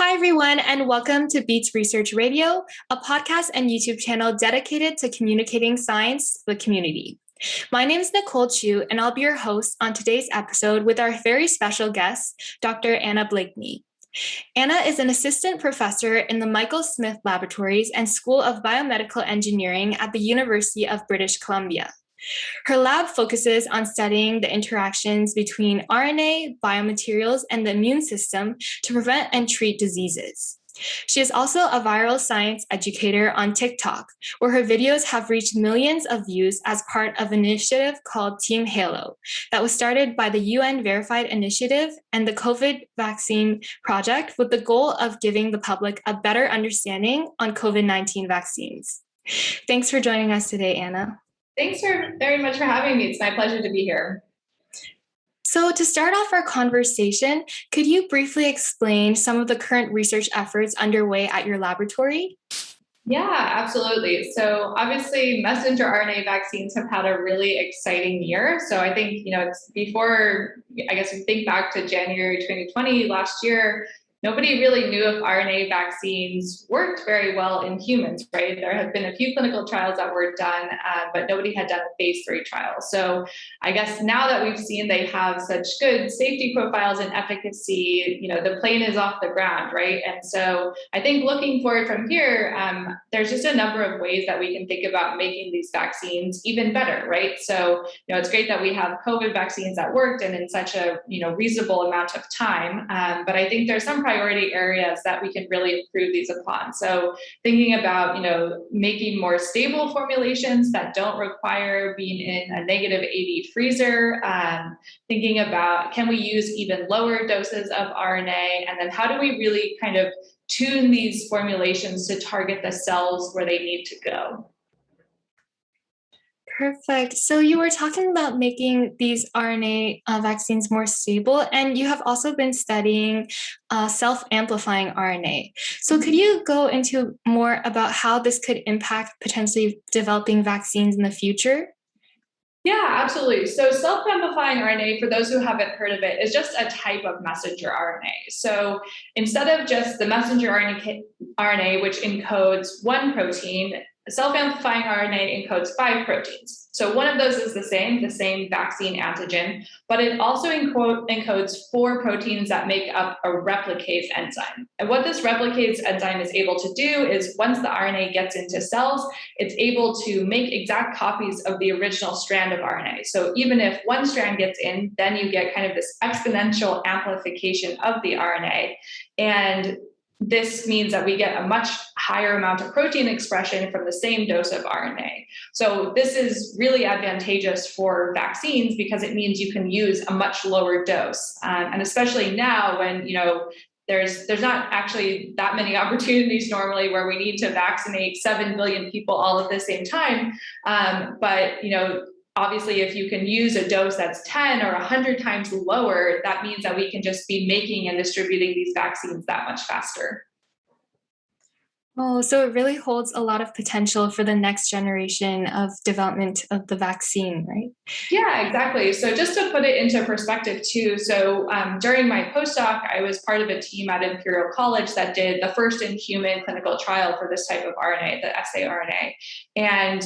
Hi, everyone, and welcome to BEaTS Research Radio, a podcast and YouTube channel dedicated to communicating science with the community. My name is Nicole Chu, and I'll be your host on today's episode with our very special guest, Dr. Anna Blakney. Anna is an assistant professor in the Michael Smith Laboratories and School of Biomedical Engineering at the University of British Columbia. Her lab focuses on studying the interactions between RNA, biomaterials, and the immune system to prevent and treat diseases. She is also a viral science educator on TikTok, where her videos have reached millions of views as part of an initiative called Team Halo that was started by the UN-verified initiative and the COVID vaccine project with the goal of giving the public a better understanding on COVID-19 vaccines. Thanks for joining us today, Anna. Thanks very much for having me. It's my pleasure to be here. So to start off our conversation, could you briefly explain some of the current research efforts underway at your laboratory? Yeah, absolutely. So obviously messenger RNA vaccines have had a really exciting year. So I think, it's before, I guess we think back to January 2020 last year, nobody really knew if RNA vaccines worked very well in humans, right? There have been a few clinical trials that were done, but nobody had done a phase 3 trial. So I guess now that we've seen they have such good safety profiles and efficacy, the plane is off the ground, right? And so I think looking forward from here, there's just a number of ways that we can think about making these vaccines even better, right? So, it's great that we have COVID vaccines that worked and in such a, reasonable amount of time. But I think there's some priority areas that we can really improve these upon. So thinking about, making more stable formulations that don't require being in a negative 80 freezer, thinking about, can we use even lower doses of RNA? And then how do we really kind of tune these formulations to target the cells where they need to go? Perfect. So you were talking about making these RNA vaccines more stable, and you have also been studying self-amplifying RNA. So could you go into more about how this could impact potentially developing vaccines in the future? Yeah, absolutely. So self-amplifying RNA, for those who haven't heard of it, is just a type of messenger RNA. So instead of just the messenger RNA, which encodes one protein, self-amplifying RNA encodes 5 proteins. So one of those is the same vaccine antigen, but it also encodes 4 proteins that make up a replicase enzyme. And what this replicase enzyme is able to do is once the RNA gets into cells, it's able to make exact copies of the original strand of RNA. So even if one strand gets in, then you get kind of this exponential amplification of the RNA. And this means that we get a much higher amount of protein expression from the same dose of RNA. So this is really advantageous for vaccines because it means you can use a much lower dose. And especially now when, there's not actually that many opportunities normally where we need to vaccinate 7 billion people all at the same time. But obviously, if you can use a dose that's 10 or 100 times lower, that means that we can just be making and distributing these vaccines that much faster. Oh, so it really holds a lot of potential for the next generation of development of the vaccine, right? Yeah, exactly. So just to put it into perspective too, so during my postdoc, I was part of a team at Imperial College that did the first in human clinical trial for this type of RNA, the saRNA. And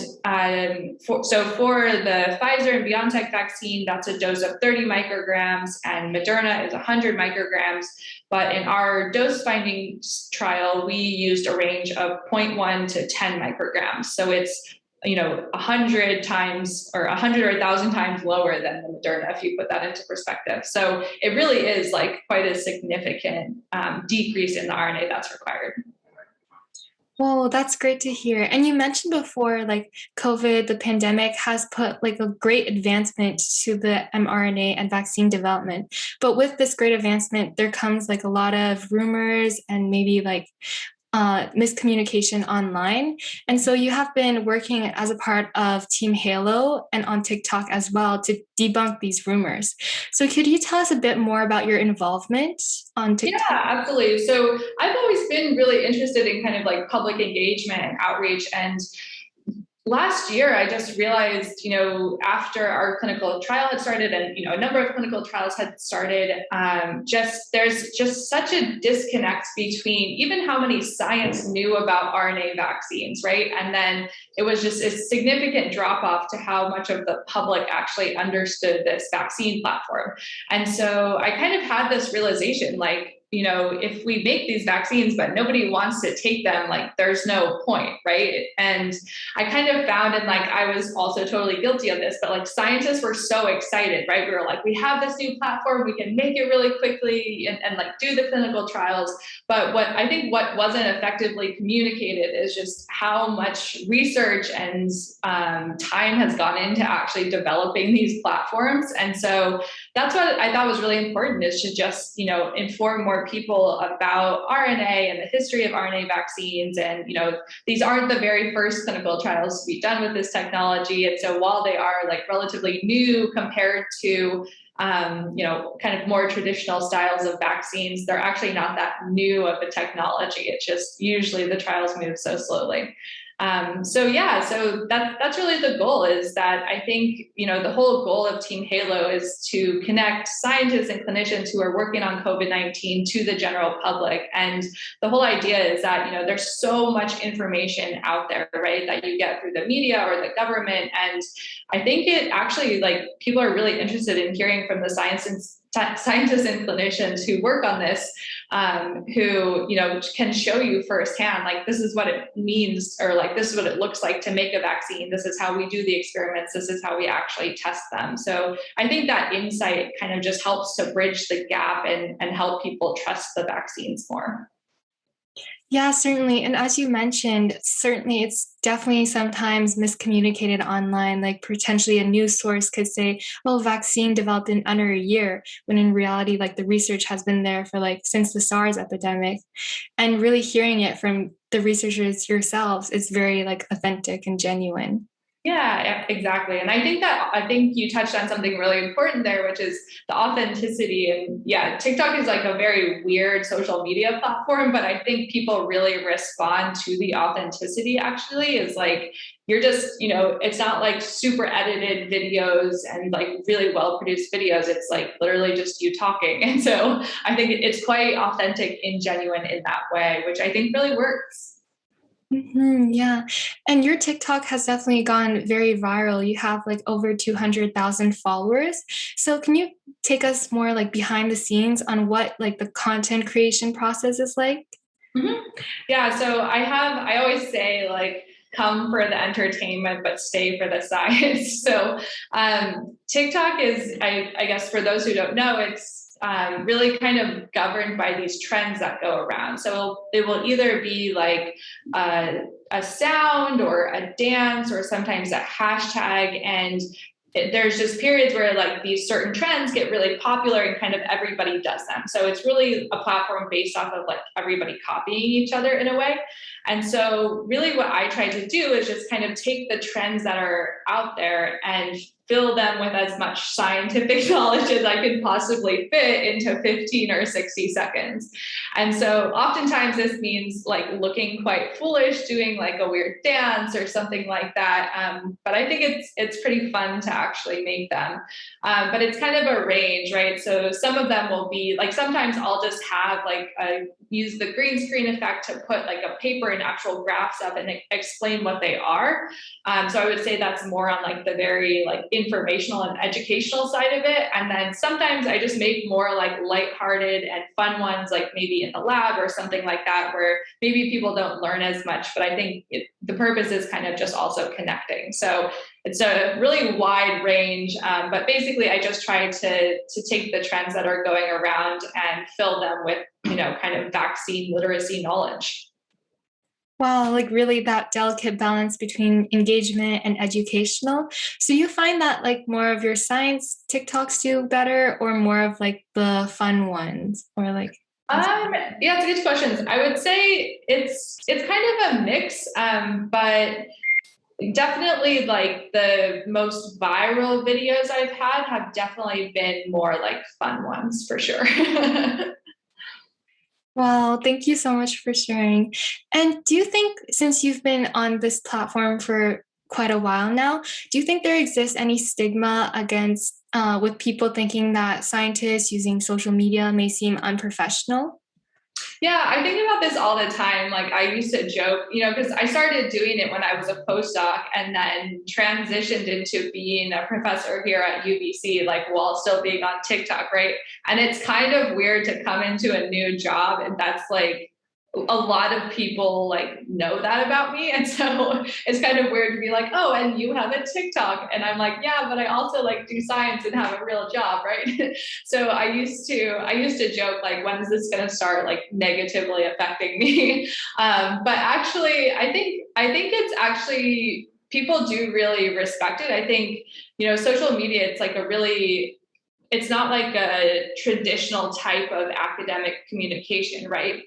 for the Pfizer and BioNTech vaccine, that's a dose of 30 micrograms and Moderna is 100 micrograms. But in our dose finding trial, we used a range of 0.1 to 10 micrograms. So it's 100 times or 100 or 1,000 times lower than the Moderna, if you put that into perspective. So it really is like quite a significant decrease in the RNA that's required. Well, that's great to hear. And you mentioned before, like COVID, the pandemic has put like a great advancement to the mRNA and vaccine development. But with this great advancement, there comes like a lot of rumors and maybe like miscommunication online. And so you have been working as a part of Team Halo and on TikTok as well to debunk these rumors. So could you tell us a bit more about your involvement on TikTok? Yeah, absolutely. So I've always been really interested in kind of like public engagement and outreach. And last year, I just realized, after our clinical trial had started and, a number of clinical trials had started, there's just such a disconnect between even how many science knew about RNA vaccines, right? And then it was just a significant drop off to how much of the public actually understood this vaccine platform. And so I kind of had this realization, like, if we make these vaccines, but nobody wants to take them, like there's no point, right? And I kind of found, and like I was also totally guilty of this, but like scientists were so excited, right? We were like, we have this new platform, we can make it really quickly and like do the clinical trials. But what wasn't effectively communicated is just how much research and time has gone into actually developing these platforms. And so that's what I thought was really important, is to just, inform more people about RNA and the history of RNA vaccines. And, these aren't the very first clinical trials to be done with this technology. And so while they are like relatively new compared to, kind of more traditional styles of vaccines, they're actually not that new of a technology. It's just usually the trials move so slowly. So that's really the goal, is that I think, the whole goal of Team Halo is to connect scientists and clinicians who are working on COVID-19 to the general public. And the whole idea is that, there's so much information out there, right, that you get through the media or the government. And I think it actually, like, people are really interested in hearing from the scientists and clinicians who work on this, who, can show you firsthand, like, this is what it means, or like, this is what it looks like to make a vaccine. This is how we do the experiments. This is how we actually test them. So I think that insight kind of just helps to bridge the gap and help people trust the vaccines more. Yeah, certainly. And as you mentioned, certainly it's definitely sometimes miscommunicated online. Like potentially a news source could say, well, vaccine developed in under a year, when in reality, like the research has been there for like since the SARS epidemic. And really hearing it from the researchers yourselves is very like authentic and genuine. Yeah, exactly. And I think you touched on something really important there, which is the authenticity. And yeah, TikTok is like a very weird social media platform, but I think people really respond to the authenticity. Actually, is like, you're just, it's not like super edited videos and like really well produced videos. It's like literally just you talking. And so I think it's quite authentic and genuine in that way, which I think really works. Yeah. And your TikTok has definitely gone very viral. You have like over 200,000 followers. So can you take us more like behind the scenes on what like the content creation process is like? Mm-hmm. Yeah. So I always say, like, come for the entertainment, but stay for the science. So TikTok is, I guess, for those who don't know, it's really kind of governed by these trends that go around. So it will either be like a sound or a dance or sometimes a hashtag. And there's just periods where like these certain trends get really popular and kind of everybody does them. So it's really a platform based off of like everybody copying each other in a way. And so really what I try to do is just kind of take the trends that are out there and fill them with as much scientific knowledge as I could possibly fit into 15 or 60 seconds. And so oftentimes this means like looking quite foolish, doing like a weird dance or something like that. But I think it's pretty fun to actually make them. But it's kind of a range, right? So some of them will be like, sometimes I'll just have like use the green screen effect to put like a paper and actual graphs up and explain what they are. So I would say that's more on like the very like informational and educational side of it. And then sometimes I just make more like lighthearted and fun ones, like maybe in the lab or something like that, where maybe people don't learn as much, but I think the purpose is kind of just also connecting. So it's a really wide range, but basically I just try to take the trends that are going around and fill them with, kind of vaccine literacy knowledge. Wow, like really that delicate balance between engagement and educational. So you find that like more of your science TikToks do better, or more of like the fun ones, or like? Yeah, it's a good question. I would say it's kind of a mix, but definitely like the most viral videos I've had have definitely been more like fun ones for sure. Well, thank you so much for sharing. And do you think, since you've been on this platform for quite a while now. Do you think there exists any stigma against with people thinking that scientists using social media may seem unprofessional? Yeah, I think about this all the time. Like I used to joke, because I started doing it when I was a postdoc and then transitioned into being a professor here at UBC, like while still being on TikTok, right? And it's kind of weird to come into a new job and that's like a lot of people like know that about me. And so it's kind of weird to be like, oh, and you have a TikTok. And I'm like, yeah, but I also like do science and have a real job, right? So I used to joke like, when is this going to start like negatively affecting me? But actually, I think it's actually people do really respect it. I think, social media, it's like it's not like a traditional type of academic communication, right?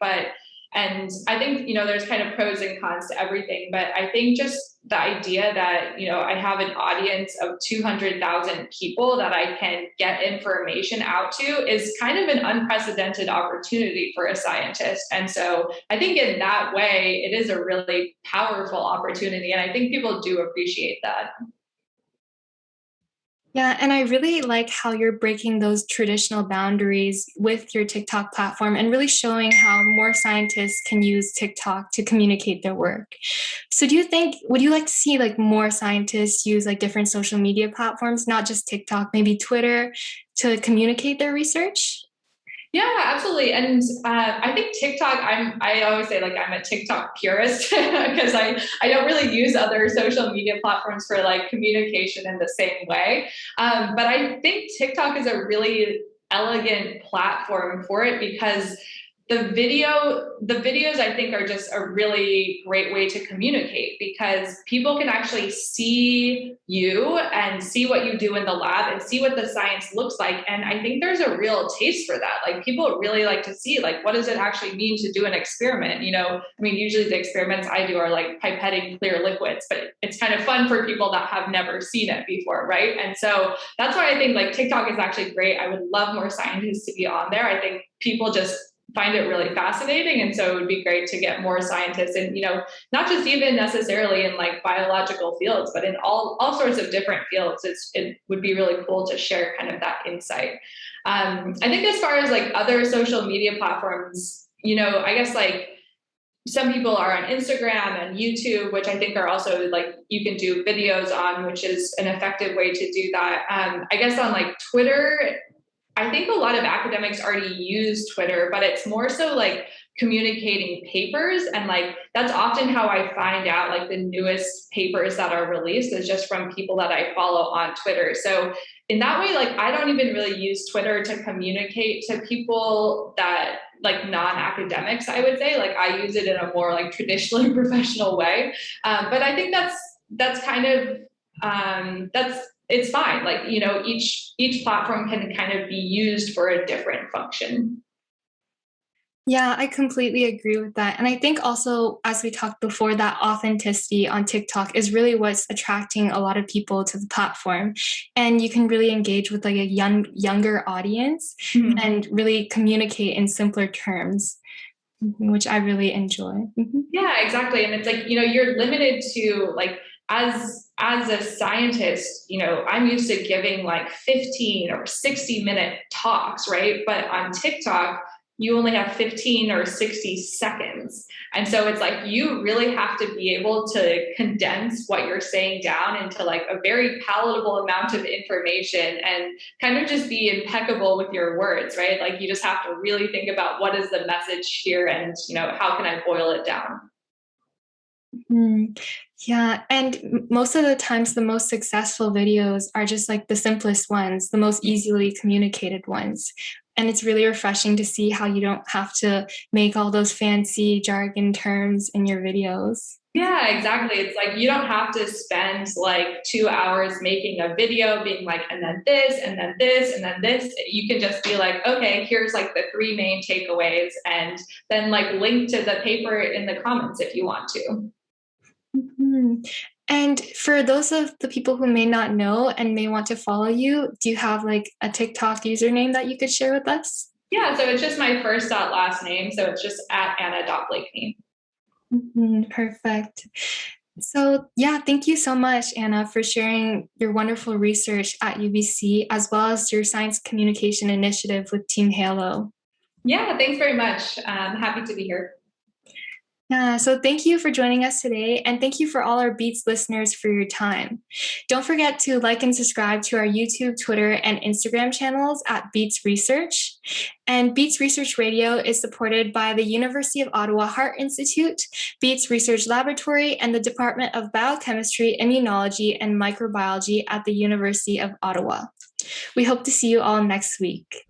And I think, there's kind of pros and cons to everything, but I think just the idea that, I have an audience of 200,000 people that I can get information out to is kind of an unprecedented opportunity for a scientist. And so I think in that way, it is a really powerful opportunity. And I think people do appreciate that. Yeah, and I really like how you're breaking those traditional boundaries with your TikTok platform and really showing how more scientists can use TikTok to communicate their work. So would you like to see like more scientists use like different social media platforms, not just TikTok, maybe Twitter, to communicate their research? Yeah, absolutely. And I think TikTok, I always say like I'm a TikTok purist because I don't really use other social media platforms for like communication in the same way. But I think TikTok is a really elegant platform for it because the videos I think are just a really great way to communicate because people can actually see you and see what you do in the lab and see what the science looks like. And I think there's a real taste for that. Like people really like to see like what does it actually mean to do an experiment? Usually the experiments I do are like pipetting clear liquids, but it's kind of fun for people that have never seen it before, right? And so that's why I think like TikTok is actually great. I would love more scientists to be on there. I think people just find it really fascinating. And so it would be great to get more scientists and, not just even necessarily in like biological fields, but in all sorts of different fields. It would be really cool to share kind of that insight. I think as far as like other social media platforms, I guess like some people are on Instagram and YouTube, which I think are also like you can do videos on, which is an effective way to do that. I guess on like Twitter, I think a lot of academics already use Twitter, but it's more so like communicating papers. And like, that's often how I find out like the newest papers that are released is just from people that I follow on Twitter. So in that way, like, I don't even really use Twitter to communicate to people that like non-academics, I would say. Like I use it in a more like traditionally professional way. But I think that's kind of, it's fine. Like, each platform can kind of be used for a different function. Yeah, I completely agree with that. And I think also, as we talked before, that authenticity on TikTok is really what's attracting a lot of people to the platform. And you can really engage with like a younger audience and really communicate in simpler terms, which I really enjoy. Yeah, exactly. And it's like, you're limited to like, as a scientist, I'm used to giving like 15 or 60-minute talks, right? But on TikTok, you only have 15 or 60 seconds. And so it's like you really have to be able to condense what you're saying down into like a very palatable amount of information and kind of just be impeccable with your words, right? Like you just have to really think about what is the message here and, how can I boil it down? Yeah, and most of the times, the most successful videos are just like the simplest ones, the most easily communicated ones. And it's really refreshing to see how you don't have to make all those fancy jargon terms in your videos. Yeah, exactly. It's like you don't have to spend like 2 hours making a video being like, and then this, and then this, and then this. You can just be like, okay, here's like the three main takeaways, and then like link to the paper in the comments if you want to. And for those of the people who may not know and may want to follow you, do you have like a TikTok username that you could share with us? Yeah, so it's just my first dot last name. So it's just at Anna.Blakney. Perfect. So, yeah, thank you so much, Anna, for sharing your wonderful research at UBC, as well as your science communication initiative with Team Halo. Yeah, thanks very much. Happy to be here. So thank you for joining us today, and thank you for all our BEaTS listeners for your time. Don't forget to like and subscribe to our YouTube, Twitter, and Instagram channels at BEaTS Research. And BEaTS Research Radio is supported by the University of Ottawa Heart Institute, BEaTS Research Laboratory, and the Department of Biochemistry, Immunology, and Microbiology at the University of Ottawa. We hope to see you all next week.